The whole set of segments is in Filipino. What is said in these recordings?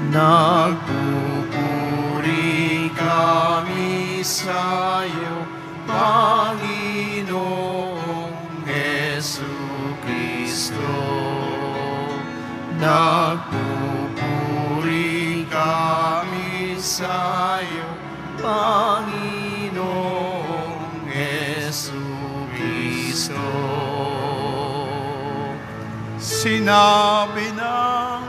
Nagpupuri kami sa iyo, Panginoong Jesucristo. Nagpupuri kami sa iyo, Panginoong Jesucristo. Sinabi ng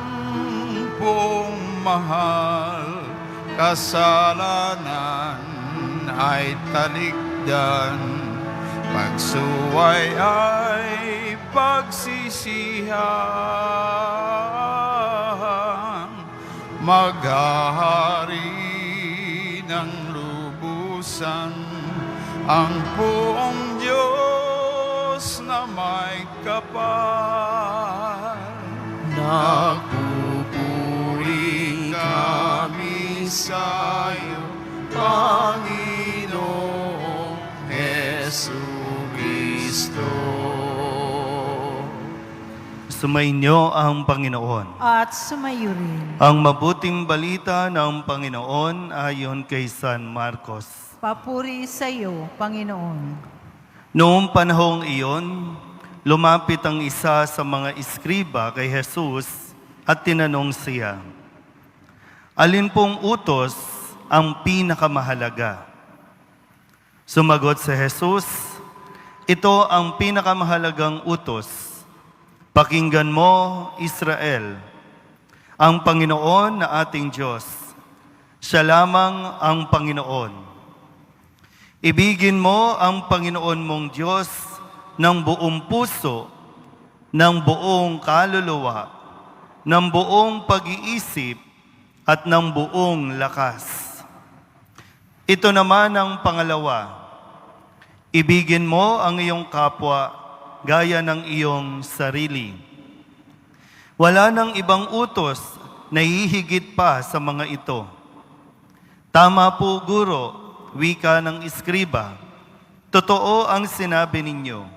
buong mahal, kasalanan ay talikdan, pagsuway ay pagsisihan, maghahari ng lubusan ang buong Diyos na may kapal. Nagpupuri kami sa iyo, Panginoong Jesucristo. Sumainyo ang Panginoon. At sumayo rin. Ang mabuting balita ng Panginoon ayon kay San Marcos. Papuri sa iyo, Panginoon. Noong panahong iyon, lumapit ang isa sa mga iskriba kay Jesus at tinanong siya, "Alin pong utos ang pinakamahalaga?" Sumagot si Jesus, "Ito ang pinakamahalagang utos. Pakinggan mo, Israel, ang Panginoon na ating Diyos. Siya lamang ang Panginoon. Ibigin mo ang Panginoon mong Diyos ng buong puso, ng buong kaluluwa, ng buong pag-iisip, at ng buong lakas. Ito naman ang pangalawa. Ibigin mo ang iyong kapwa gaya ng iyong sarili. Wala nang ibang utos na hihigit pa sa mga ito. Tama po, Guro, wika ng iskriba. Totoo ang sinabi ninyo.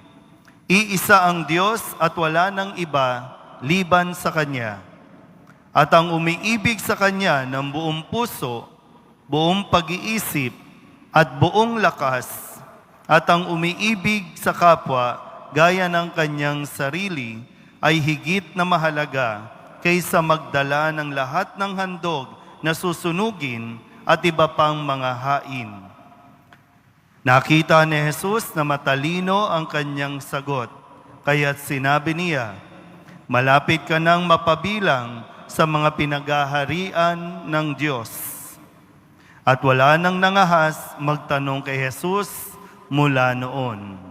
Iisa ang Diyos at wala nang iba liban sa Kanya. At ang umiibig sa Kanya ng buong puso, buong pag-iisip, at buong lakas, at ang umiibig sa kapwa gaya ng kanyang sarili, ay higit na mahalaga kaysa magdala ng lahat ng handog na susunugin at iba pang mga hain. Nakita ni Jesus na matalino ang kanyang sagot, kaya't sinabi niya, "Malapit ka nang mapabilang sa mga pinagaharian ng Diyos." At wala nang nangahas magtanong kay Jesus mula noon.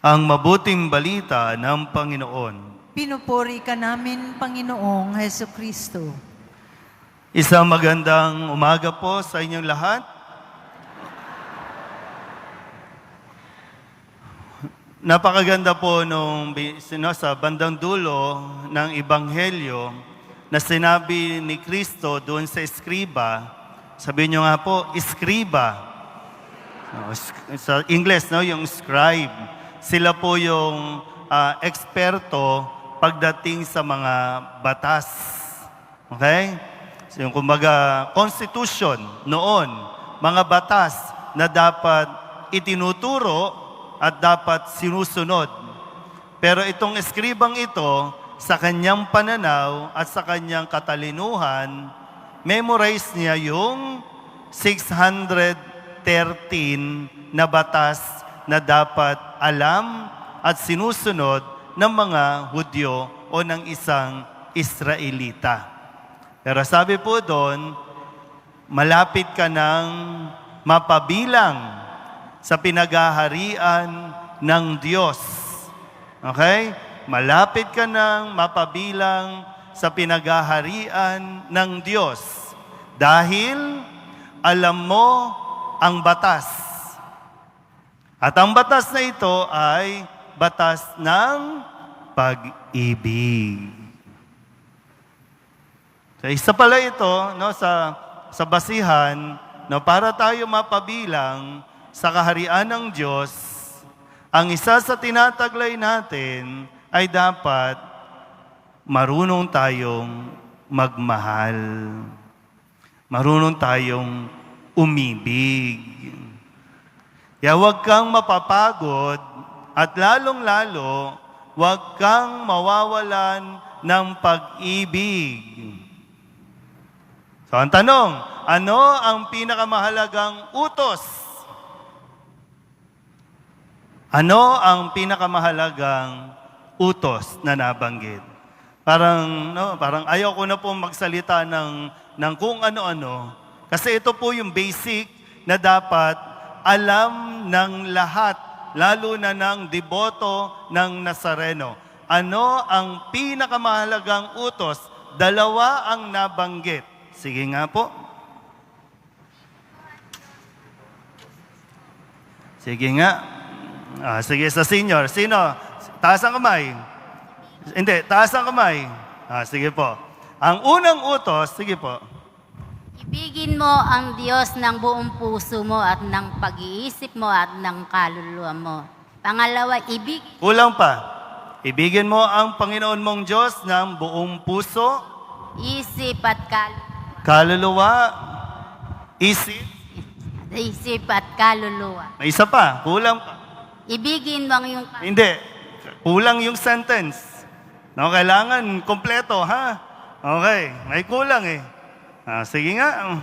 Ang mabuting balita ng Panginoon. Pinupuri ka namin, Panginoong Jesucristo. Isang magandang umaga po sa inyong lahat. Napakaganda po nung sa bandang dulo ng Ebanghelyo na sinabi ni Kristo doon sa iskriba. Sabihin nyo nga po, iskriba. Sa English, no, yung scribe. Sila po yung eksperto pagdating sa mga batas. Okay? So, yung kumbaga, constitution noon, mga batas na dapat itinuturo at dapat sinusunod. Pero itong eskribang ito, sa kanyang pananaw at sa kanyang katalinuhan, memorize niya yung 613 na batas na dapat alam at sinusunod ng mga Hudyo o ng isang Israelita. Pero sabi po doon, malapit ka nang mapabilang sa pinagaharian ng Diyos. Okay? Malapit ka nang mapabilang sa pinagaharian ng Diyos dahil alam mo ang batas. At ang batas na ito ay batas ng pag-ibig. So, isa pala ito no, sa basihan no, para tayo mapabilang sa kaharian ng Diyos, ang isa sa tinataglay natin ay dapat marunong tayong magmahal. Marunong tayong umibig. Kaya huwag kang mapapagod at lalong-lalo, huwag kang mawawalan ng pag-ibig. So ang tanong, ano ang pinakamahalagang utos? Ano ang pinakamahalagang utos na nabanggit? Parang ayaw ko na po magsalita ng kung ano-ano. Kasi ito po yung basic na dapat alam ng lahat, lalo na ng deboto ng Nazareno. Ano ang pinakamahalagang utos? Dalawa ang nabanggit. Sige nga po. Sige nga. Sige, sa senior. Sino? Taas ang kamay. Hindi, taas ang kamay. Sige po. Ang unang utos, sige po. Ibigin mo ang Diyos ng buong puso mo at ng pag-iisip mo at ng kaluluwa mo. Pangalawa, Kulang pa. Ibigin mo ang Panginoon mong Diyos ng buong puso, isip at kaluluwa, isip. May isa pa. Kulang pa. Ibigin mo ang iyong Hindi. Kulang yung sentence. No, kailangan kompleto, ha? Okay. May kulang eh. Sige nga.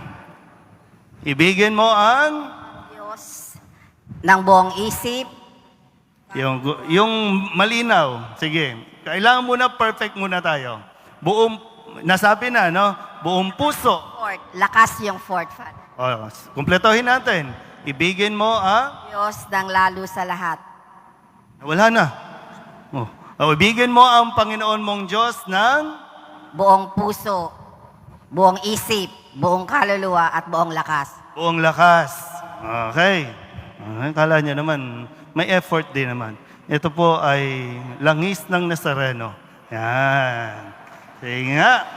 Ibigin mo ang Diyos ng buong isip, yung malinaw. Sige. Kailangan muna perfect muna tayo. Nasabi na, no? Buong puso. lakas yung fourth Father. Kumpletohin natin. Ibigin mo ang Diyos ng lalo sa lahat. wala na. Ibigin mo ang Panginoon mong Diyos ng Buong puso, buong isip, buong kaluluwa at buong lakas. buong lakas. Okay. Kala niya naman, may effort din naman. Ito po ay langis ng Nazareno. Yan. Sige nga.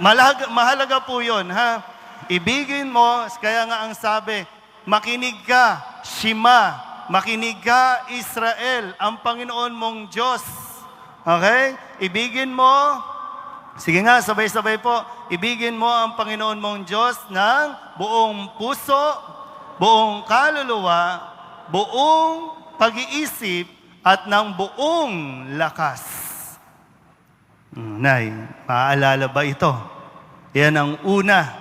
Mahalaga po yun, ha? Ibigin mo, kaya nga ang sabi, makinig ka, Shema. Makinig ka, Israel, ang Panginoon mong Diyos. Okay? Ibigin mo, sige nga, sabay-sabay po, ibigin mo ang Panginoon mong Diyos ng buong puso, buong kaluluwa, buong pag-iisip, at ng buong lakas. Nay, maaalala ba ito? Yan ang una.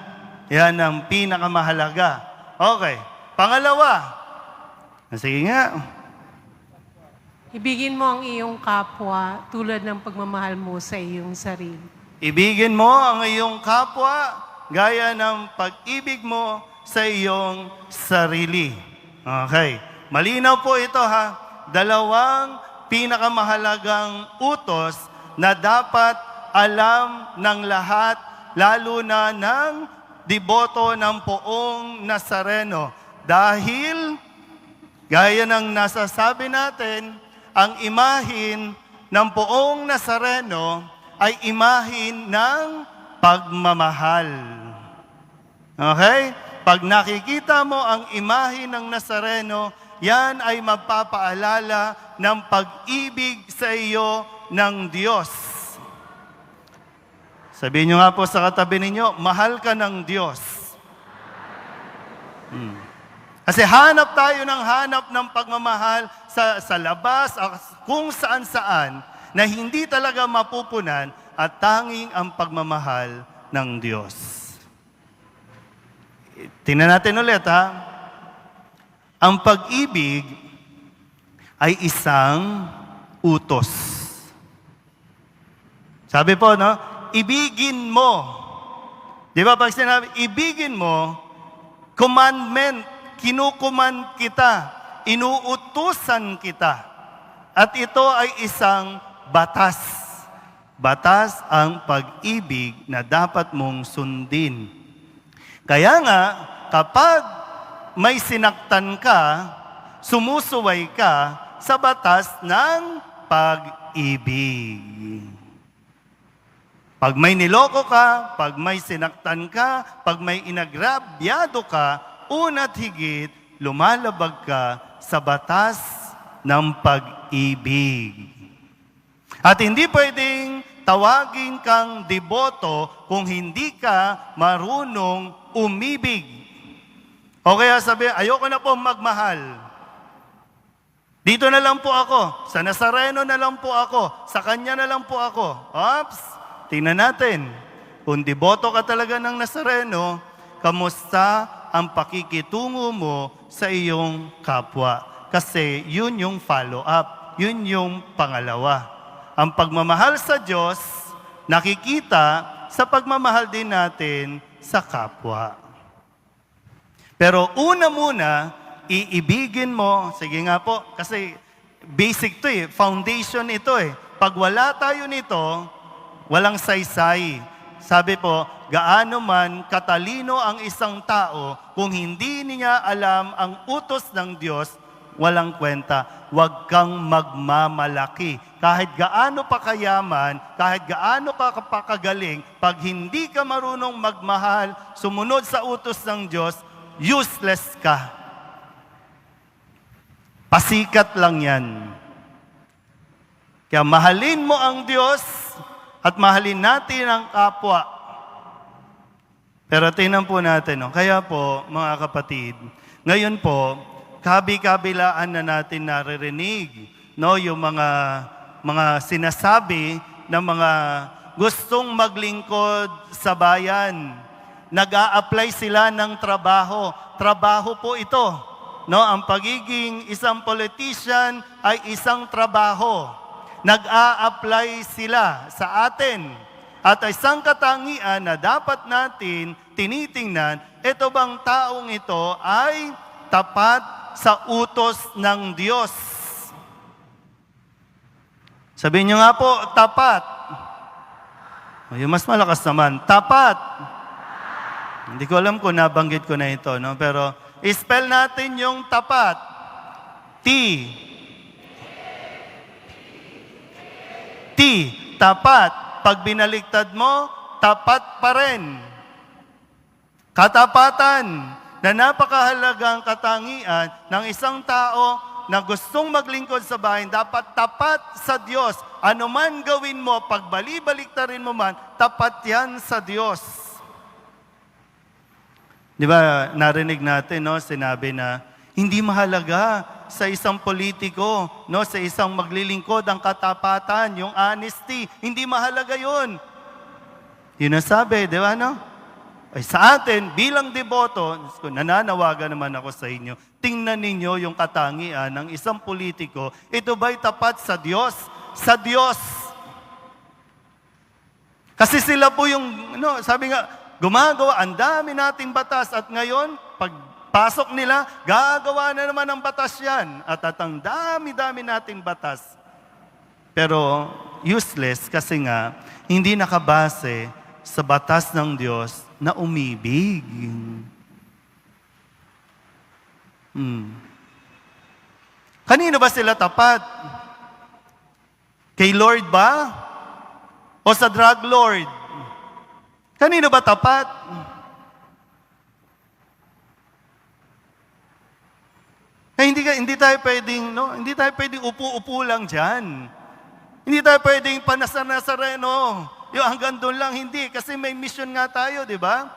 Yan ang pinakamahalaga. Okay. Pangalawa. Sige nga. Ibigin mo ang iyong kapwa tulad ng pagmamahal mo sa iyong sarili. Ibigin mo ang iyong kapwa gaya ng pag-ibig mo sa iyong sarili. Okay. Malinaw po ito, ha. Dalawang pinakamahalagang utos na dapat alam ng lahat, lalo na ng deboto ng Poong Nazareno. Dahil, gaya ng nasasabi natin, ang imahin ng Poong Nazareno ay imahin ng pagmamahal. Okay? Pag nakikita mo ang imahin ng Nazareno, yan ay magpapaalala ng pag-ibig sa iyo ng Diyos. Sabihin nyo nga po sa katabi ninyo, mahal ka ng Diyos. Kasi hanap tayo ng pagmamahal sa labas, kung saan-saan, na hindi talaga mapupunan at tanging ang pagmamahal ng Diyos. Tingnan natin ulit, ha? Ang pag-ibig ay isang utos. Sabi po, no? Ibigin mo. Di ba pag sinabi, ibigin mo, commandment, kinukuman kita, inuutusan kita. At ito ay isang batas. Batas ang pag-ibig na dapat mong sundin. Kaya nga, kapag may sinaktan ka, sumusuway ka sa batas ng pag-ibig. Pag may niloko ka, pag may sinaktan ka, pag may inagrabyado ka, una't higit, lumalabag ka sa batas ng pag-ibig. At hindi pwedeng tawagin kang deboto kung hindi ka marunong umibig. O kaya sabi, ayoko na po magmahal. Dito na lang po ako. Sa Nazareno na lang po ako. Sa Kanya na lang po ako. Ops! Tingnan natin. Kung deboto ka talaga ng Nazareno, kamusta ang pakikitungo mo sa iyong kapwa? Kasi yun yung follow-up. Yun yung pangalawa. Ang pagmamahal sa Diyos, nakikita sa pagmamahal din natin sa kapwa. Pero una muna, iibigin mo, sige nga po, kasi basic to foundation ito Pag wala tayo nito, walang saysay. Sabi po, gaano man katalino ang isang tao, kung hindi niya alam ang utos ng Diyos, walang kwenta. Huwag kang magmamalaki. Kahit gaano pa kayaman, kahit gaano ka pakagaling, pag hindi ka marunong magmahal, sumunod sa utos ng Diyos, useless ka. Pasikat lang yan. Kaya mahalin mo ang Diyos at mahalin natin ang kapwa. Pero tingnan po natin, kaya po mga kapatid, ngayon po, kabi-kabilaan na natin naririnig, yung mga sinasabi ng mga gustong maglingkod sa bayan. Nag-a-apply sila ng trabaho. Trabaho po ito. Ang pagiging isang politician ay isang trabaho. Nag-a-apply sila sa atin. At isang katangian na dapat natin tinitingnan, ito bang taong ito ay tapat sa utos ng Diyos? Sabihin niyo nga po, tapat. Yung mas malakas naman, tapat. Hindi ko alam kung nabanggit ko na ito, pero spell natin yung tapat. T. T. Tapat. Pag binaliktad mo, tapat pa rin. Katapatan na napakahalagang katangian ng isang tao na gustong maglingkod sa bayan, dapat tapat sa Diyos. Ano man gawin mo, pag bali-baliktarin mo man, tapat yan sa Diyos. Di ba, narinig natin, sinabi na, hindi mahalaga sa isang politiko, sa isang maglilingkod ang katapatan, yung honesty. Hindi mahalaga yun. Yun ang sabi, di ba, Ay, sa atin, bilang deboto, nananawagan naman ako sa inyo, tingnan ninyo yung katangian ng isang politiko. Ito ba'y tapat sa Diyos? Sa Diyos. Kasi sila po yung, sabi nga, gumagawa, ang dami nating batas at ngayon, pagpasok nila, gagawa na naman ng batas yan. At ang dami-dami nating batas. Pero useless kasi nga, hindi nakabase sa batas ng Diyos na umibig. Kanino ba sila tapat? Kay Lord ba? O sa drug lord? Kanino ba tapat? Hindi tayo pwedeng upo-upo lang diyan. Hindi tayo pwedeng panasar-nasareno. Yung hanggang doon lang, hindi. Kasi may mission nga tayo, di ba?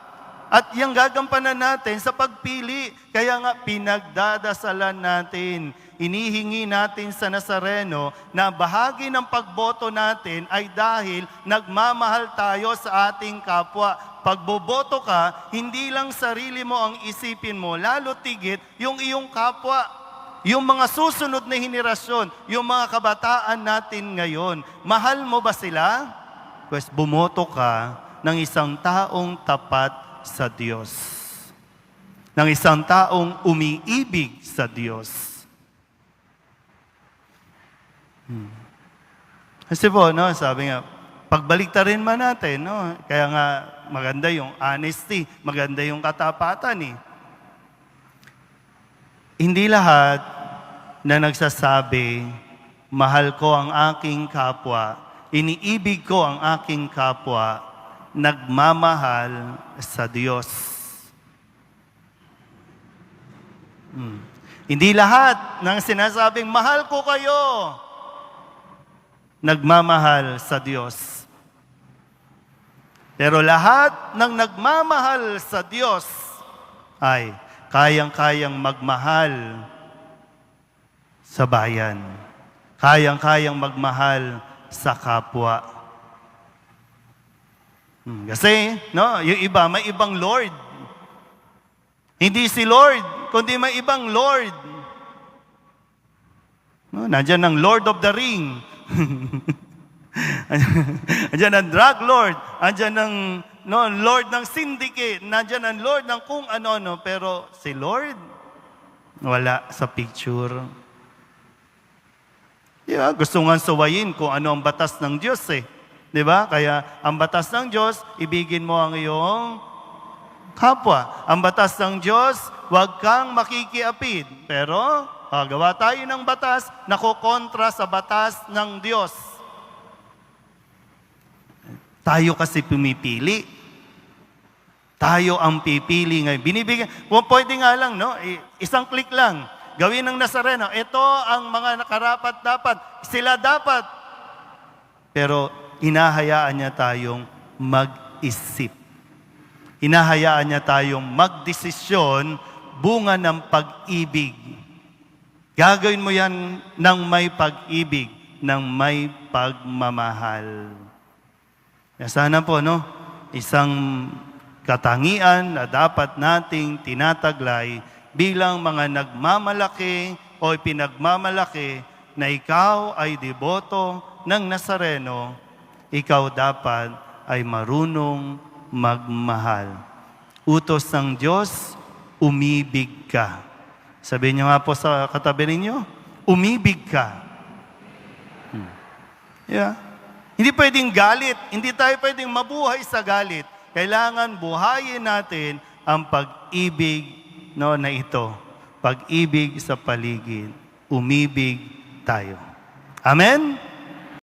At yung gagampanan natin sa pagpili. Kaya nga, pinagdadasalan natin. Inihingi natin sa Nazareno na bahagi ng pagboto natin ay dahil nagmamahal tayo sa ating kapwa. Pag boboto ka, hindi lang sarili mo ang isipin mo, lalo tigit yung iyong kapwa. Yung mga susunod na henerasyon, yung mga kabataan natin ngayon. Mahal mo ba sila? Pues bumoto ka ng isang taong tapat sa Diyos. Ng isang taong umiibig sa Diyos. Kasi po, sabi nga, pagbaliktarin man natin, kaya nga maganda yung honesty, maganda yung katapatan. Hindi lahat na nagsasabi, mahal ko ang aking kapwa, iniibig ko ang aking kapwa, nagmamahal sa Diyos. Hindi lahat ng sinasabing, mahal ko kayo, nagmamahal sa Diyos. Pero lahat ng nagmamahal sa Diyos ay kayang-kayang magmahal sa bayan. Kayang-kayang magmahal sa kapwa. Kasi, no, yung iba, may ibang Lord. Hindi si Lord, kundi may ibang Lord. No, nandiyan ang Lord of the Ring. Nandiyan ang drug lord. Nandiyan ang Lord ng syndicate. Nandiyan ang Lord ng kung ano-ano. Pero si Lord, wala sa picture. Yeah, gusto nga suwayin kung ano ang batas ng Diyos eh. Di ba? Kaya ang batas ng Diyos, ibigin mo ang iyong kapwa. Ang batas ng Diyos, huwag kang makikiapid. Pero, gawa tayo ng batas na kukontra sa batas ng Diyos. Tayo kasi pumipili. Tayo ang pipili ngayon. Binibigyan. Pwede nga lang, no? Isang click lang. Gawin ng Nazareno. Ito ang mga nakarapat-dapat. Sila dapat. Pero hinahayaan niya tayong mag-isip. Hinahayaan niya tayong magdesisyon bunga ng pag-ibig. Gagawin mo yan ng may pag-ibig, ng may pagmamahal. Sana po, no? Isang katangian na dapat nating tinataglay bilang mga nagmamalaki o pinagmamalaki na ikaw ay deboto ng Nazareno, ikaw dapat ay marunong magmahal. Utos ng Diyos, umibig ka. Sabihin niyo nga po sa katabi ninyo, umibig ka. Yeah. Hindi pwedeng galit. Hindi tayo pwedeng mabuhay sa galit. Kailangan buhayin natin ang pag-ibig na ito. Pag-ibig sa paligid. Umibig tayo. Amen?